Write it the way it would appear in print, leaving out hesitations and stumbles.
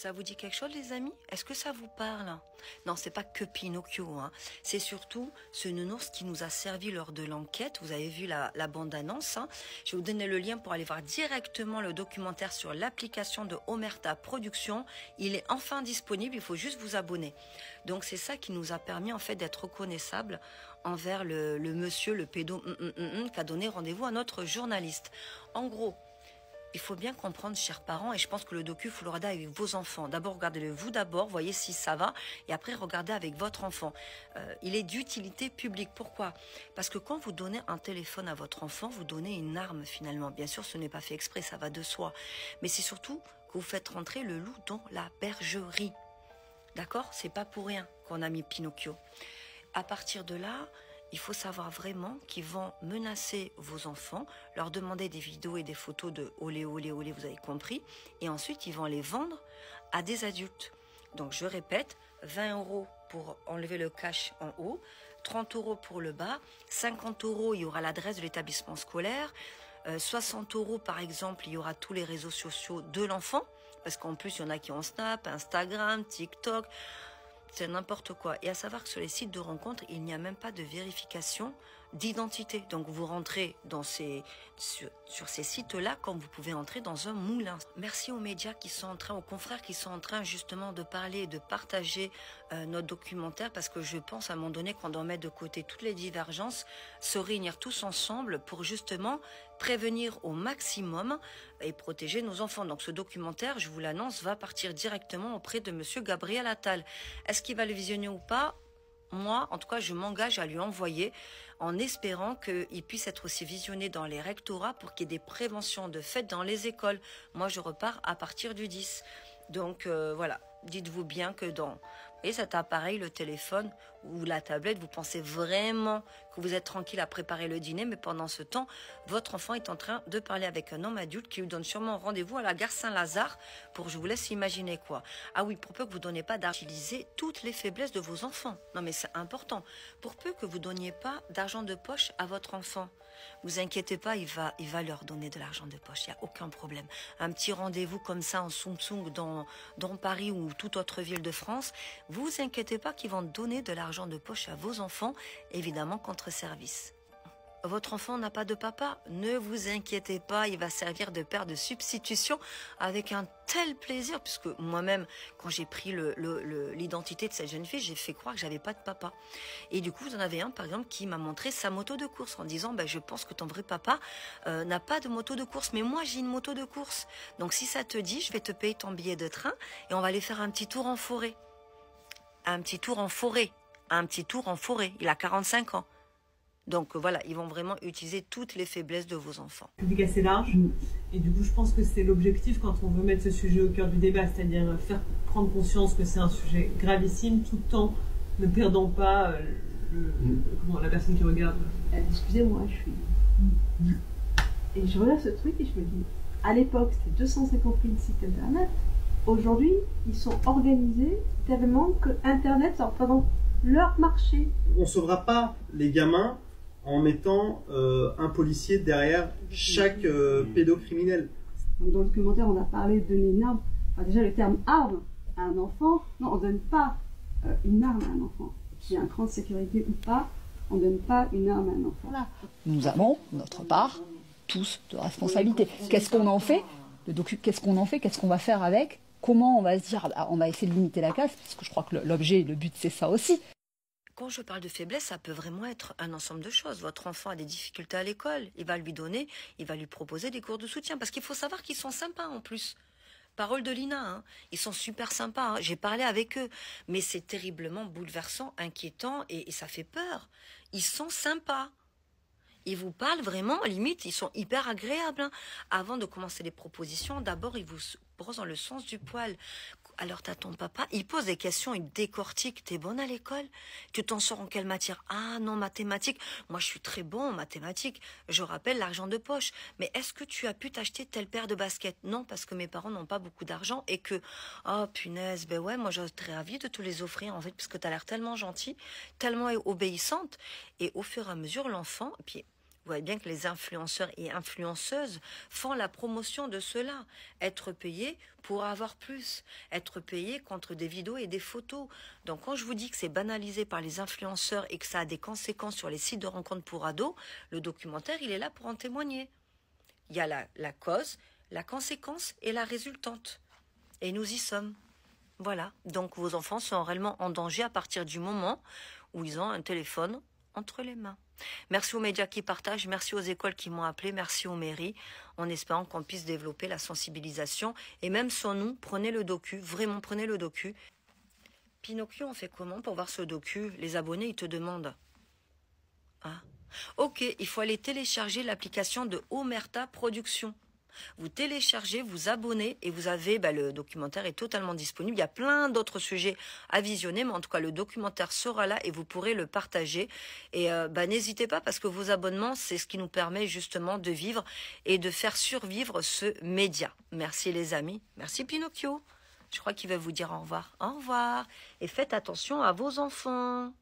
Ça vous dit quelque chose, les amis? Est-ce que ça vous parle? Non, c'est pas que Pinocchio, hein. C'est surtout ce nounours qui nous a servi lors de l'enquête. Vous avez vu la bande-annonce, hein. Je vais vous donner le lien pour aller voir directement le documentaire sur l'application de Omerta Productions. Il est enfin disponible, il faut juste vous abonner. Donc c'est ça qui nous a permis en fait d'être reconnaissable envers le monsieur, le pédo qui a donné rendez-vous à notre journaliste. En gros, il faut bien comprendre, chers parents, et je pense que le docu, il faut le regarder avec vos enfants. D'abord, regardez-le vous d'abord, voyez si ça va, et après, regardez avec votre enfant. Il est d'utilité publique. Pourquoi? Parce que quand vous donnez un téléphone à votre enfant, vous donnez une arme finalement. Bien sûr, ce n'est pas fait exprès, ça va de soi. Mais c'est surtout que vous faites rentrer le loup dans la bergerie. D'accord? C'est pas pour rien qu'on a mis Pinocchio. À partir de là, il faut savoir vraiment qu'ils vont menacer vos enfants, leur demander des vidéos et des photos de olé, olé, olé, vous avez compris. Et ensuite, ils vont les vendre à des adultes. Donc, je répète, 20 € pour enlever le cash en haut, 30 € pour le bas, 50 €, il y aura l'adresse de l'établissement scolaire, 60 € par exemple, il y aura tous les réseaux sociaux de l'enfant, parce qu'en plus, il y en a qui ont Snap, Instagram, TikTok... C'est n'importe quoi. Et à savoir que sur les sites de rencontres, il n'y a même pas de vérification d'identité. Donc vous rentrez dans sur ces sites-là comme vous pouvez entrer dans un moulin. Merci aux médias qui sont en train, aux confrères qui sont en train justement de parler et de partager notre documentaire, parce que je pense à un moment donné qu'on doit mettre de côté toutes les divergences, se réunir tous ensemble pour justement prévenir au maximum et protéger nos enfants. Donc ce documentaire, je vous l'annonce, va partir directement auprès de monsieur Gabriel Attal. Est-ce qu'il va le visionner ou pas? Moi, en tout cas, je m'engage à lui envoyer en espérant qu'il puisse être aussi visionné dans les rectorats pour qu'il y ait des préventions de fêtes dans les écoles. Moi, je repars à partir du 10. Donc, voilà. Dites-vous bien que dans cet appareil, le téléphone ou la tablette, vous pensez vraiment que vous êtes tranquille à préparer le dîner, mais pendant ce temps, votre enfant est en train de parler avec un homme adulte qui lui donne sûrement rendez-vous à la gare Saint-Lazare pour, je vous laisse imaginer quoi. Ah oui, pour peu que vous ne donniez pas d'argent, utilisez toutes les faiblesses de vos enfants. Non mais c'est important. Pour peu que vous ne donniez pas d'argent de poche à votre enfant, vous inquiétez pas, il va leur donner de l'argent de poche, il n'y a aucun problème. Un petit rendez-vous comme ça en Samsung dans Paris ou toute autre ville de France, vous inquiétez pas qu'ils vont donner de l'argent de poche à vos enfants, évidemment contre service. Votre enfant n'a pas de papa, ne vous inquiétez pas, il va servir de père de substitution avec un tel plaisir, puisque moi-même, quand j'ai pris l'identité de cette jeune fille, j'ai fait croire que j'avais pas de papa. Et du coup, vous en avez un, par exemple, qui m'a montré sa moto de course en disant, je pense que ton vrai papa n'a pas de moto de course, mais moi j'ai une moto de course. Donc si ça te dit, je vais te payer ton billet de train et on va aller faire un petit tour en forêt. Un petit tour en forêt. Un petit tour en forêt. Il a 45 ans. Donc voilà, ils vont vraiment utiliser toutes les faiblesses de vos enfants. Public assez large, et du coup je pense que c'est l'objectif quand on veut mettre ce sujet au cœur du débat, c'est-à-dire faire prendre conscience que c'est un sujet gravissime tout en ne perdant pas la personne qui regarde. Excusez-moi, je suis... Et je regarde ce truc et je me dis, à l'époque c'était 250 000 sites internet, aujourd'hui ils sont organisés tellement que internet ça représente leur marché. On ne sauvera pas les gamins en mettant un policier derrière chaque pédocriminel. Dans le documentaire, on a parlé de donner une arme. Enfin, déjà, le terme arme à un enfant, non, on ne donne pas une arme à un enfant. Qu'il y ait un cran de sécurité ou pas, on ne donne pas une arme à un enfant. Voilà. Nous avons, notre part, tous de responsabilité. Qu'est-ce qu'on en fait? Qu'est-ce qu'on en fait? Qu'est-ce qu'on va faire avec? Comment on va se dire, on va essayer de limiter la casse, parce que je crois que l'objet, le but, c'est ça aussi. Quand je parle de faiblesse, ça peut vraiment être un ensemble de choses. Votre enfant a des difficultés à l'école, il va lui proposer des cours de soutien. Parce qu'il faut savoir qu'ils sont sympas en plus. Parole de Lina, hein. Ils sont super sympas, hein. J'ai parlé avec eux. Mais c'est terriblement bouleversant, inquiétant et ça fait peur. Ils sont sympas. Ils vous parlent vraiment, limite, ils sont hyper agréables. Hein. Avant de commencer les propositions, d'abord, ils vous brossent dans le sens du poil. Alors, t'as ton papa, il pose des questions, il décortique. T'es bonne à l'école? Tu t'en sors en quelle matière? Ah non, mathématiques. Moi, je suis très bon en mathématiques. Je rappelle l'argent de poche. Mais est-ce que tu as pu t'acheter telle paire de baskets? Non, parce que mes parents n'ont pas beaucoup d'argent et que, oh punaise, ben ouais, moi, je serais ravie de te les offrir, en fait, parce que t'as l'air tellement gentille, tellement obéissante. Et au fur et à mesure, l'enfant, puis Vous voyez bien que les influenceurs et influenceuses font la promotion de cela. Être payé pour avoir plus. Être payé contre des vidéos et des photos. Donc quand je vous dis que c'est banalisé par les influenceurs et que ça a des conséquences sur les sites de rencontres pour ados, le documentaire, il est là pour en témoigner. Il y a la cause, la conséquence et la résultante. Et nous y sommes. Voilà. Donc vos enfants sont réellement en danger à partir du moment où ils ont un téléphone entre les mains. Merci aux médias qui partagent, merci aux écoles qui m'ont appelé, merci aux mairies, en espérant qu'on puisse développer la sensibilisation. Et même sans nous, prenez le docu, vraiment prenez le docu. Pinocchio, on fait comment pour voir ce docu? Les abonnés, ils te demandent. Ah. Ok, il faut aller télécharger l'application de Omerta Productions. Vous téléchargez, vous abonnez et vous avez, le documentaire est totalement disponible. Il y a plein d'autres sujets à visionner, mais en tout cas le documentaire sera là et vous pourrez le partager. Et n'hésitez pas parce que vos abonnements, c'est ce qui nous permet justement de vivre et de faire survivre ce média. Merci les amis, merci Pinocchio. Je crois qu'il va vous dire au revoir. Au revoir et faites attention à vos enfants.